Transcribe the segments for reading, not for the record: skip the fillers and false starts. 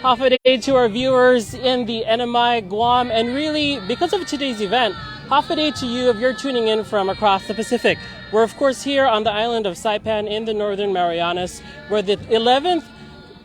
Half a day to our viewers in the NMI, Guam, and really, because of today's event, half a day to you if you're tuning in from across the Pacific. We're, of course, here on the island of Saipan in the Northern Marianas, where the 11th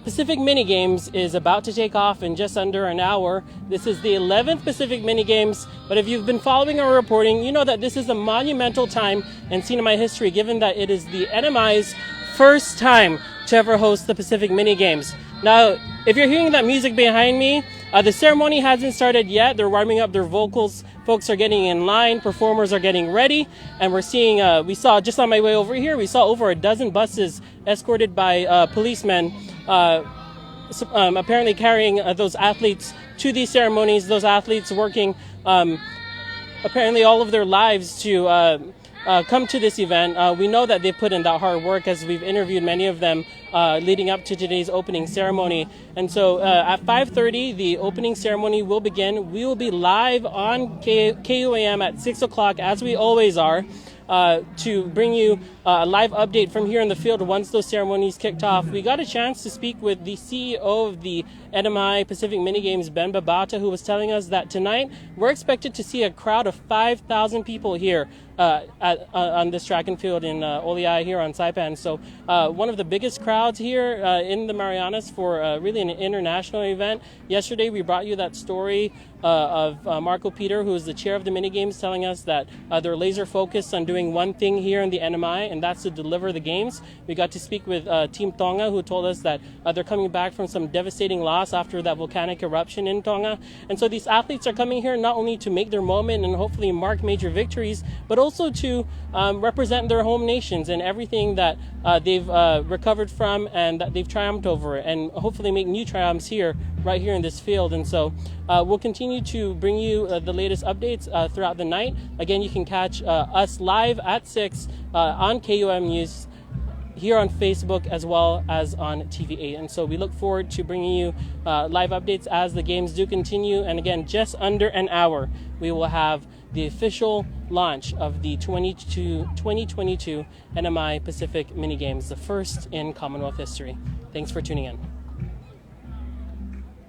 Pacific Mini Games is about to take off in just under an hour. This is the 11th Pacific Mini Games, but if you've been following our reporting, you know that this is a monumental time in cinema history, given that it is the NMI's first time to ever host the Pacific Mini Games. Now, if you're hearing that music behind me, the ceremony hasn't started yet. They're warming up their vocals. Folks are getting in line. Performers are getting ready. And we're seeing, we saw just on my way over here, we saw over a dozen buses escorted by policemen, apparently carrying those athletes to these ceremonies. Those athletes working apparently all of their lives to come to this event. We know that they put in that hard work, as we've interviewed many of them leading up to today's opening ceremony. And so at 5:30, the opening ceremony will begin. We will be live on KUAM at 6 o'clock, as we always are, to bring you a live update from here in the field once those ceremonies kicked off. We got a chance to speak with the CEO of the NMI Pacific Mini Games, Ben Babata, who was telling us that tonight we're expected to see a crowd of 5,000 people here on this track and field in Oliai here on Saipan. So one of the biggest crowds here in the Marianas for really an international event. Yesterday we brought you that story of Marco Peter, who is the chair of the mini games, telling us that they're laser focused on doing one thing here in the NMI, and that's to deliver the games. We got to speak with Team Tonga, who told us that they're coming back from some devastating loss after that volcanic eruption in Tonga. And so these athletes are coming here not only to make their moment and hopefully mark major victories, but also to represent their home nations and everything that they've recovered from and that they've triumphed over, and hopefully make new triumphs here, right here in this field. And so we'll continue to bring you the latest updates throughout the night. Again, you can catch us live at 6 on KUM News, here on Facebook as well as on TV8. And so we look forward to bringing you live updates as the games do continue. And again, just under an hour, we will have the official launch of the 2022 NMI Pacific Mini Games, the first in Commonwealth history. Thanks for tuning in.